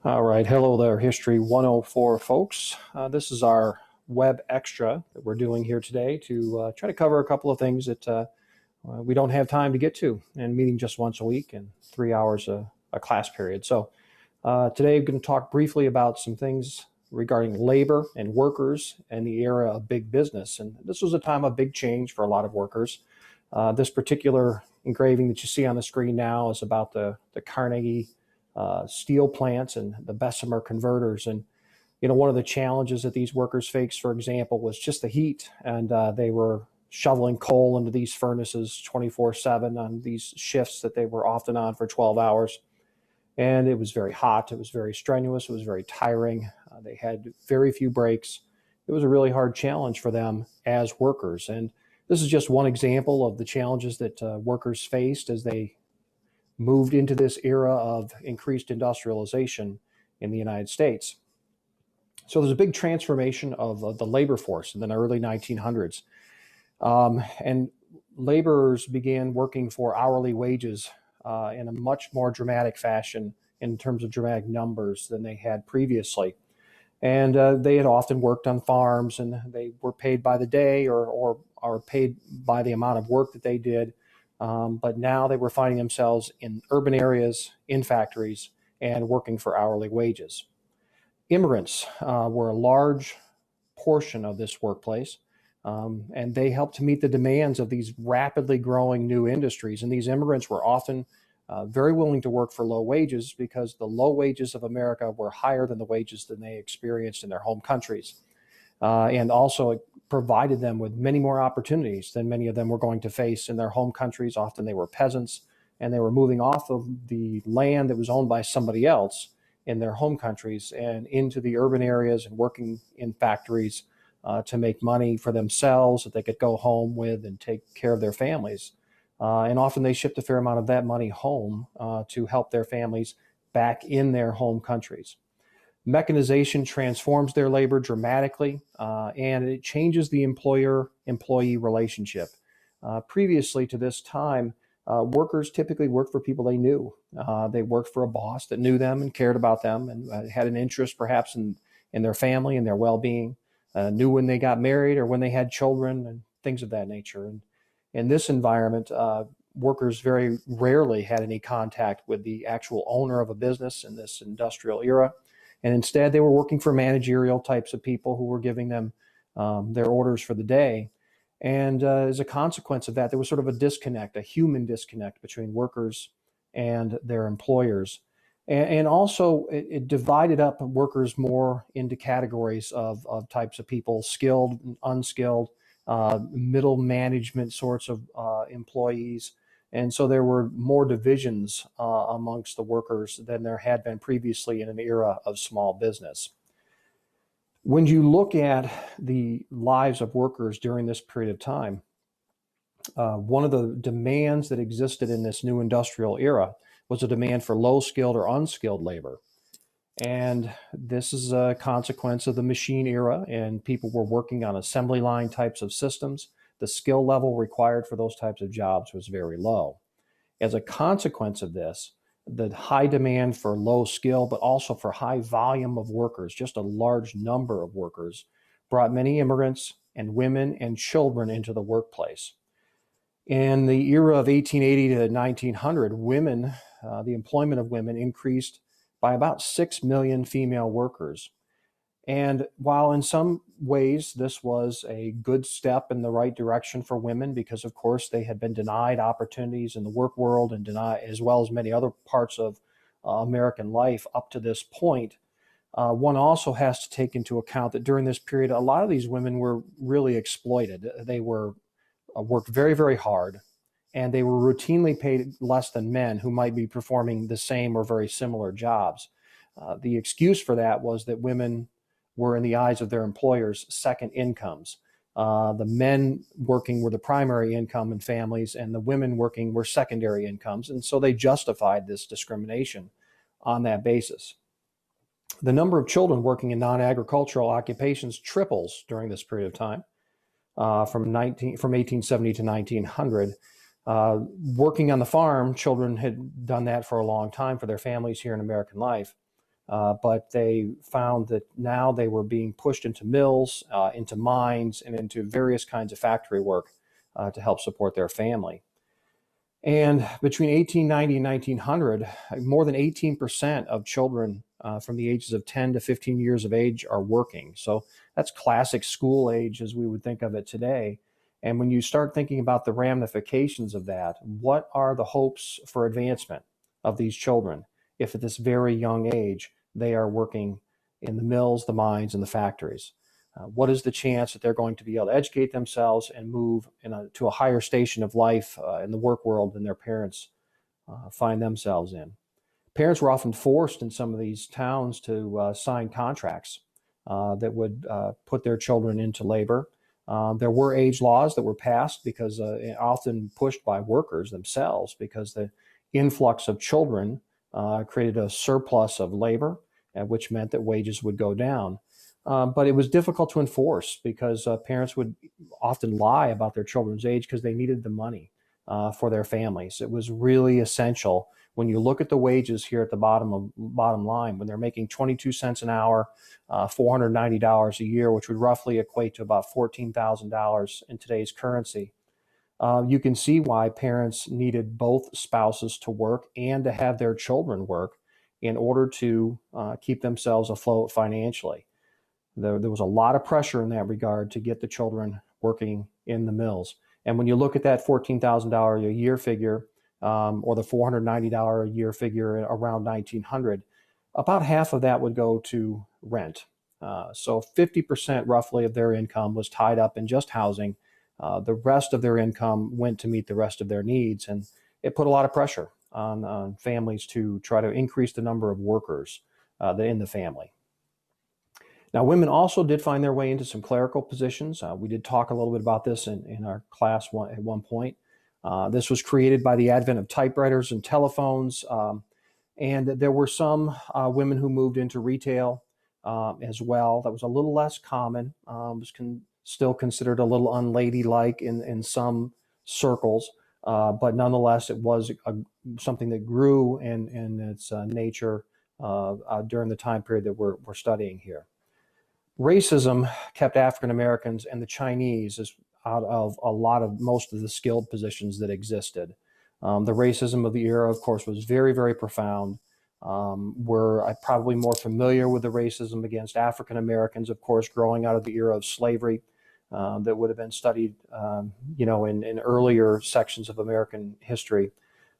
All right, hello there, History 104 folks. This is our web extra that we're doing here today to try to cover a couple of things that we don't have time to get to, and meeting just once a week and 3 hours a class period. So today I'm going to talk briefly about some things regarding labor and workers and the era of big business. And this was a time of big change for a lot of workers. This particular engraving that you see on the screen now is about the Carnegie steel plants and the Bessemer converters. And, one of the challenges that these workers faced, for example, was just the heat. And they were shoveling coal into these furnaces 24/7 on these shifts that they were often on for 12 hours. And it was very hot. It was very strenuous. It was very tiring. They had very few breaks. It was a really hard challenge for them as workers. And this is just one example of the challenges that workers faced as they moved into this era of increased industrialization in the United States. So there's a big transformation of the labor force in the early 1900s. And laborers began working for hourly wages in a much more dramatic fashion in terms of dramatic numbers than they had previously. And they had often worked on farms, and they were paid by the day or paid by the amount of work that they did. But now they were finding themselves in urban areas, in factories, and working for hourly wages. Immigrants were a large portion of this workplace, and they helped to meet the demands of these rapidly growing new industries. And these immigrants were often very willing to work for low wages because the low wages of America were higher than the wages that they experienced in their home countries. And also it provided them with many more opportunities than many of them were going to face in their home countries. Often they were peasants, and they were moving off of the land that was owned by somebody else in their home countries and into the urban areas and working in factories to make money for themselves that they could go home with and take care of their families. And often they shipped a fair amount of that money home to help their families back in their home countries. Mechanization transforms their labor dramatically, and it changes the employer-employee relationship. Previously to this time, workers typically worked for people they knew. They worked for a boss that knew them and cared about them and had an interest perhaps in their family and their well-being, knew when they got married or when they had children and things of that nature. And in this environment, workers very rarely had any contact with the actual owner of a business in this industrial era. And instead, they were working for managerial types of people who were giving them their orders for the day. And as a consequence of that, there was sort of a disconnect, a human disconnect between workers and their employers. And also, it divided up workers more into categories of types of people: skilled and unskilled, middle management sorts of employees. And so there were more divisions amongst the workers than there had been previously in an era of small business. When you look at the lives of workers during this period of time, one of the demands that existed in this new industrial era was a demand for low-skilled or unskilled labor. And this is a consequence of the machine era, and people were working on assembly line types of systems. The skill level required for those types of jobs was very low. As a consequence of this, the high demand for low skill, but also for high volume of workers, just a large number of workers, brought many immigrants and women and children into the workplace. In the era of 1880 to 1900, women, the employment of women increased by about 6 million female workers. And while in some ways this was a good step in the right direction for women, because of course they had been denied opportunities in the work world and denied, as well as many other parts of American life up to this point, one also has to take into account that during this period, a lot of these women were really exploited. They were worked very, very hard, and they were routinely paid less than men who might be performing the same or very similar jobs. The excuse for that was that women were, in the eyes of their employers, second incomes. The men working were the primary income in families, and the women working were secondary incomes. And so they justified this discrimination on that basis. The number of children working in non-agricultural occupations triples during this period of time, from 1870 to 1900. Working on the farm, children had done that for a long time for their families here in American life. but they found that now they were being pushed into mills, into mines, and into various kinds of factory work to help support their family. And between 1890 and 1900, more than 18% of children from the ages of 10 to 15 years of age are working. So that's classic school age as we would think of it today. And when you start thinking about the ramifications of that, what are the hopes for advancement of these children if at this very young age they are working in the mills, the mines, and the factories? What is the chance that they're going to be able to educate themselves and move to a higher station of life in the work world than their parents find themselves in? Parents were often forced in some of these towns to sign contracts that would put their children into labor. There were age laws that were passed because often pushed by workers themselves, because the influx of children created a surplus of labor, which meant that wages would go down. But it was difficult to enforce because parents would often lie about their children's age because they needed the money for their families. It was really essential. When you look at the wages here at the bottom line, when they're making 22 cents an hour, $490 a year, which would roughly equate to about $14,000 in today's currency, you can see why parents needed both spouses to work and to have their children work in order to keep themselves afloat financially. There was a lot of pressure in that regard to get the children working in the mills. And when you look at that $14,000 a year figure, or the $490 a year figure around 1900, about half of that would go to rent. So 50% roughly of their income was tied up in just housing. The rest of their income went to meet the rest of their needs. And it put a lot of pressure on families to try to increase the number of workers in the family. Now, women also did find their way into some clerical positions. We did talk a little bit about this in our class at one point. This was created by the advent of typewriters and telephones. And there were some women who moved into retail as well. That was a little less common. Was still considered a little unladylike in some circles. But nonetheless, it was something that grew in its nature during the time period that we're studying here. Racism kept African Americans and the Chinese out of most of the skilled positions that existed. The racism of the era, of course, was very, very profound. We're probably more familiar with the racism against African Americans, of course, growing out of the era of slavery that would have been studied, in earlier sections of American history.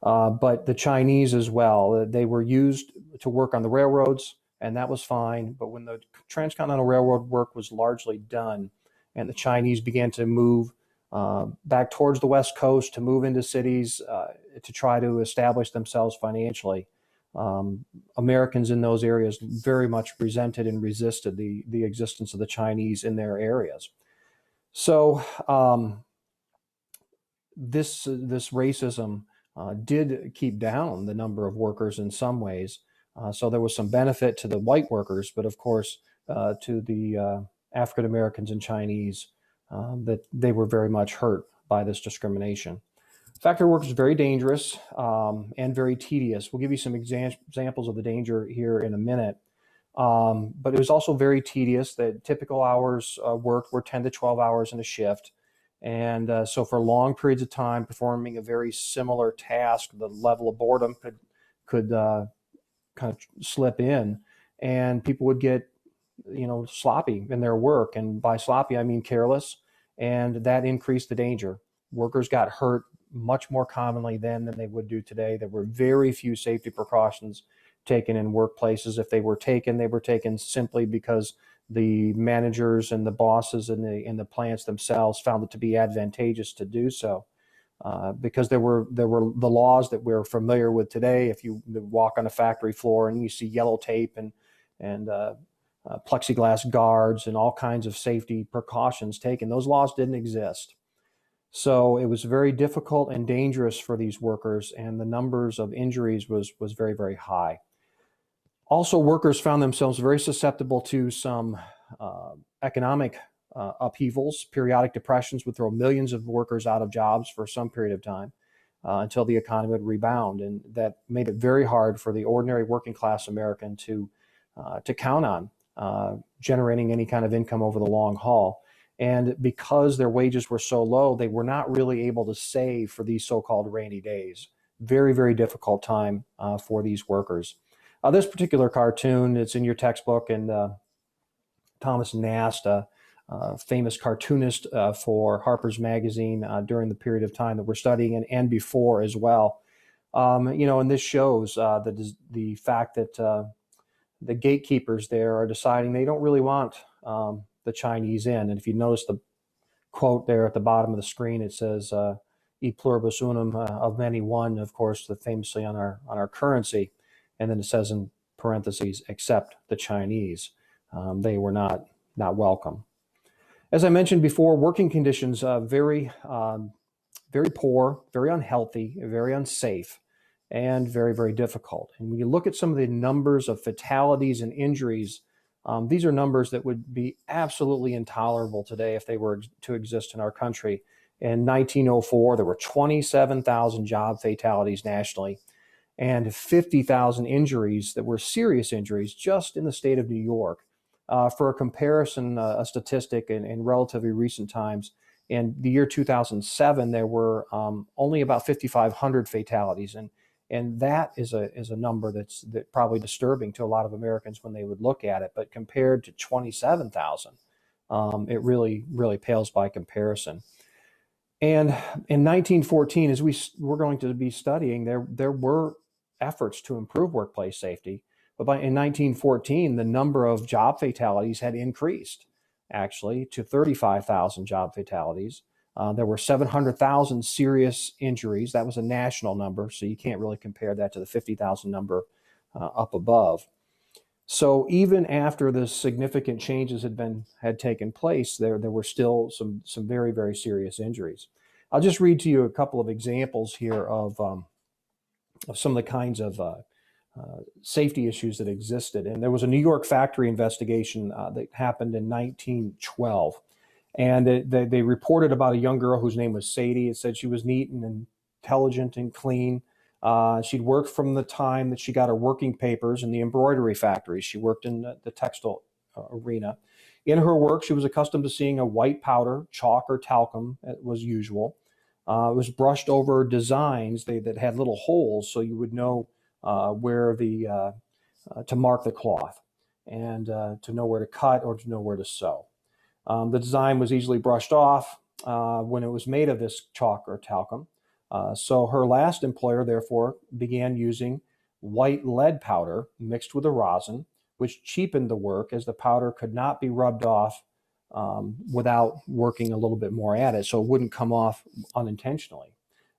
But the Chinese as well, they were used to work on the railroads, and that was fine. But when the Transcontinental Railroad work was largely done and the Chinese began to move back towards the West Coast, to move into cities, to try to establish themselves financially, Americans in those areas very much resented and resisted the existence of the Chinese in their areas. So this racism did keep down the number of workers in some ways. So there was some benefit to the white workers, but of course to the African Americans and Chinese, that they were very much hurt by this discrimination. Factory work is very dangerous and very tedious. We'll give you some examples of the danger here in a minute. But it was also very tedious. The typical hours worked were 10 to 12 hours in a shift. And so for long periods of time, performing a very similar task, the level of boredom could kind of slip in, and people would get, sloppy in their work. And by sloppy, I mean careless. And that increased the danger. Workers got hurt much more commonly then than they would do today. There were very few safety precautions taken in workplaces. If they were taken simply because the managers and the bosses in the plants themselves found it to be advantageous to do so. Because there were the laws that we're familiar with today. If you walk on a factory floor and you see yellow tape and plexiglass guards and all kinds of safety precautions taken, those laws didn't exist. So it was very difficult and dangerous for these workers, and the numbers of injuries was very, very high. Also, workers found themselves very susceptible to some economic upheavals. Periodic depressions would throw millions of workers out of jobs for some period of time until the economy would rebound. And that made it very hard for the ordinary working class American to to count on generating any kind of income over the long haul. And because their wages were so low, they were not really able to save for these so-called rainy days. Very, very difficult time for these workers. This particular cartoon, it's in your textbook, and Thomas Nast, famous cartoonist for Harper's Magazine during the period of time that we're studying, and before as well. And this shows the fact that the gatekeepers there are deciding they don't really want the Chinese in. And if you notice the quote there at the bottom of the screen, it says "E pluribus unum," of many one, of course, famously on our currency, and then it says in parentheses, "except the Chinese." They were not welcome. As I mentioned before, working conditions very poor, very unhealthy, very unsafe, and very, very difficult. And when you look at some of the numbers of fatalities and injuries, these are numbers that would be absolutely intolerable today if they were to exist in our country. In 1904, there were 27,000 job fatalities nationally and 50,000 injuries that were serious injuries just in the state of New York. For a comparison, a statistic in relatively recent times, in the year 2007, there were only about 5,500 fatalities, and that is a number that's probably disturbing to a lot of Americans when they would look at it. But compared to 27,000, it really pales by comparison. And in 1914, as we're going to be studying, there were efforts to improve workplace safety. But in 1914, the number of job fatalities had increased, actually, to 35,000 job fatalities. There were 700,000 serious injuries. That was a national number, so you can't really compare that to the 50,000 number up above. So even after the significant changes had taken place, there were still some very, very serious injuries. I'll just read to you a couple of examples here of some of the kinds of safety issues that existed. And there was a New York factory investigation that happened in 1912. And they reported about a young girl whose name was Sadie. It said she was neat and intelligent and clean. She'd worked from the time that she got her working papers in the embroidery factory. She worked in the textile arena. In her work, she was accustomed to seeing a white powder, chalk or talcum, as was usual. It was brushed over designs that had little holes so you would know where to mark the cloth and to know where to cut or to know where to sew. The design was easily brushed off when it was made of this chalk or talcum. So her last employer, therefore, began using white lead powder mixed with a rosin, which cheapened the work as the powder could not be rubbed off without working a little bit more at it, so it wouldn't come off unintentionally.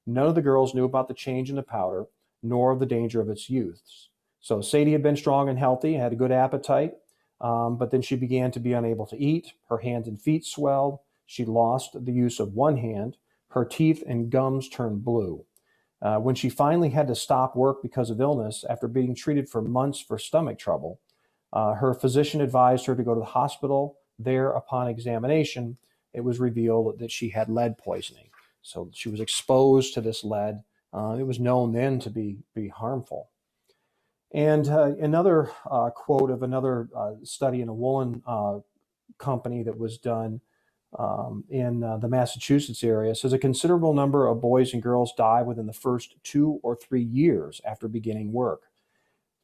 None of the girls knew about the change in the powder, nor of the danger of its use. So Sadie had been strong and healthy, had a good appetite, but then she began to be unable to eat. Her hands and feet swelled. She lost the use of one hand. Her teeth and gums turned blue. When she finally had to stop work because of illness, after being treated for months for stomach trouble, her physician advised her to go to the hospital. There, upon examination, it was revealed that she had lead poisoning. So she was exposed to this lead. It was known then to be harmful. And another quote of another study in a woolen company that was done in the Massachusetts area says a considerable number of boys and girls die within the first 2 or 3 years after beginning work.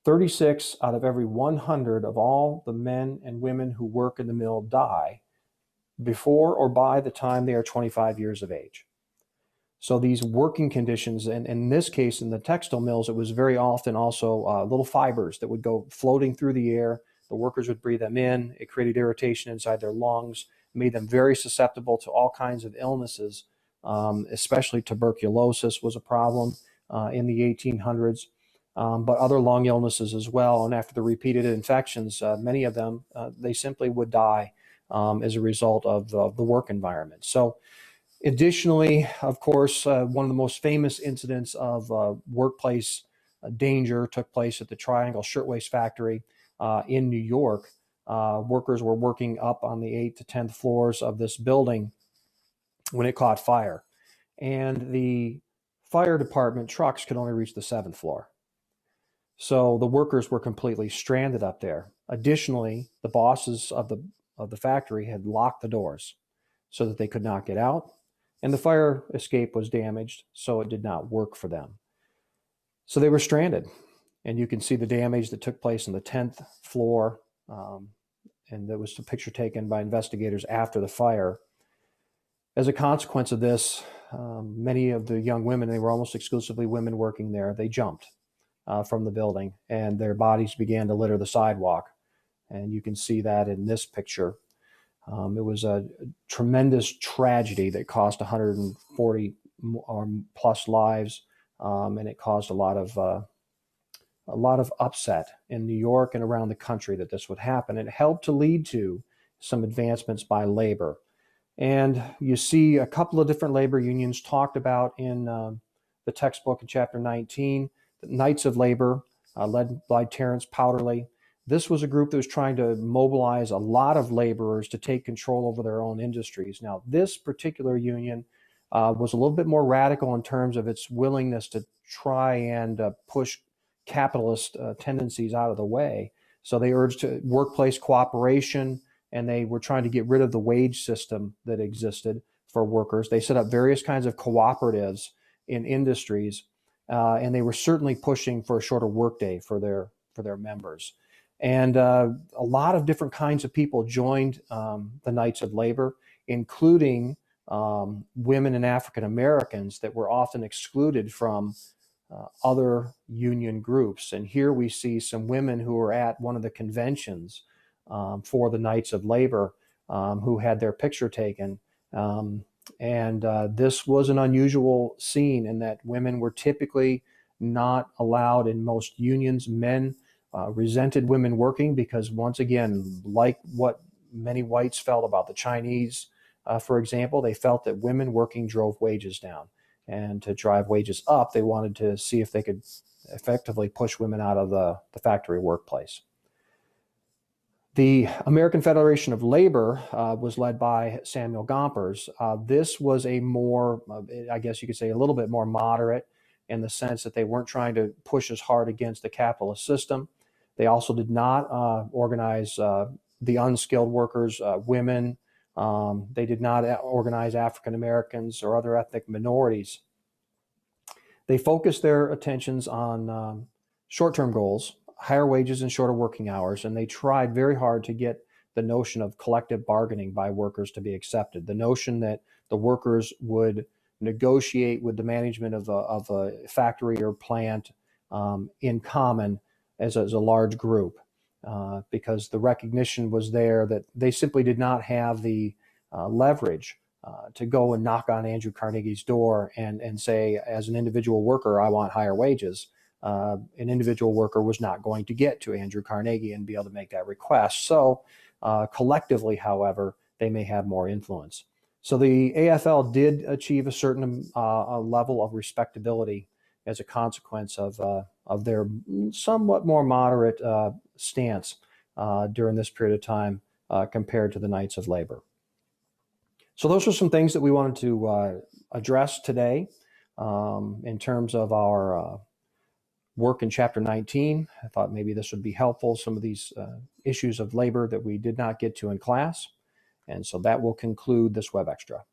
36 out of every 100 of all the men and women who work in the mill die before or by the time they are 25 years of age. So these working conditions, and in this case, in the textile mills, it was very often also little fibers that would go floating through the air. The workers would breathe them in. It created irritation inside their lungs, made them very susceptible to all kinds of illnesses, especially tuberculosis was a problem in the 1800s, but other lung illnesses as well. And after the repeated infections, many of them, they simply would die as a result of the work environment. So additionally, of course, one of the most famous incidents of workplace danger took place at the Triangle Shirtwaist Factory in New York. Workers were working up on the 8th to 10th floors of this building when it caught fire. And the fire department trucks could only reach the 7th floor. So the workers were completely stranded up there. Additionally, the bosses of the factory had locked the doors so that they could not get out, and the fire escape was damaged, so it did not work for them. So they were stranded, and you can see the damage that took place on the 10th floor, and there was a picture taken by investigators after the fire. As a consequence of this, many of the young women, they were almost exclusively women working there, they jumped from the building, and their bodies began to litter the sidewalk. And you can see that in this picture. It was a tremendous tragedy that cost 140 or plus lives, and it caused a lot of upset in New York and around the country that this would happen. It helped to lead to some advancements by labor. And you see a couple of different labor unions talked about in the textbook in chapter 19, the Knights of Labor, led by Terence Powderly. This was a group that was trying to mobilize a lot of laborers to take control over their own industries. Now, this particular union was a little bit more radical in terms of its willingness to try and push capitalist tendencies out of the way. So they urged workplace cooperation, and they were trying to get rid of the wage system that existed for workers. They set up various kinds of cooperatives in industries, and they were certainly pushing for a shorter workday for their members. And a lot of different kinds of people joined the Knights of Labor, including women and African Americans that were often excluded from other union groups. And here we see some women who were at one of the conventions for the Knights of Labor who had their picture taken. This was an unusual scene in that women were typically not allowed in most unions. Men resented women working because, once again, like what many whites felt about the Chinese, for example, they felt that women working drove wages down. And to drive wages up, they wanted to see if they could effectively push women out of the factory workplace. The American Federation of Labor was led by Samuel Gompers. This was a more, I guess you could say, a little bit more moderate in the sense that they weren't trying to push as hard against the capitalist system. They also did not organize the unskilled workers, women. They did not organize African Americans or other ethnic minorities. They focused their attentions on short-term goals, higher wages and shorter working hours, and they tried very hard to get the notion of collective bargaining by workers to be accepted. The notion that the workers would negotiate with the management of a factory or plant in common as a large group, because the recognition was there that they simply did not have the leverage to go and knock on Andrew Carnegie's door and say, as an individual worker, I want higher wages. An individual worker was not going to get to Andrew Carnegie and be able to make that request. So collectively, however, they may have more influence. So the AFL did achieve a certain level of respectability as a consequence of their somewhat more moderate stance during this period of time compared to the Knights of Labor. So those are some things that we wanted to address today in terms of our work in Chapter 19. I thought maybe this would be helpful, some of these issues of labor that we did not get to in class. And so that will conclude this Web Extra.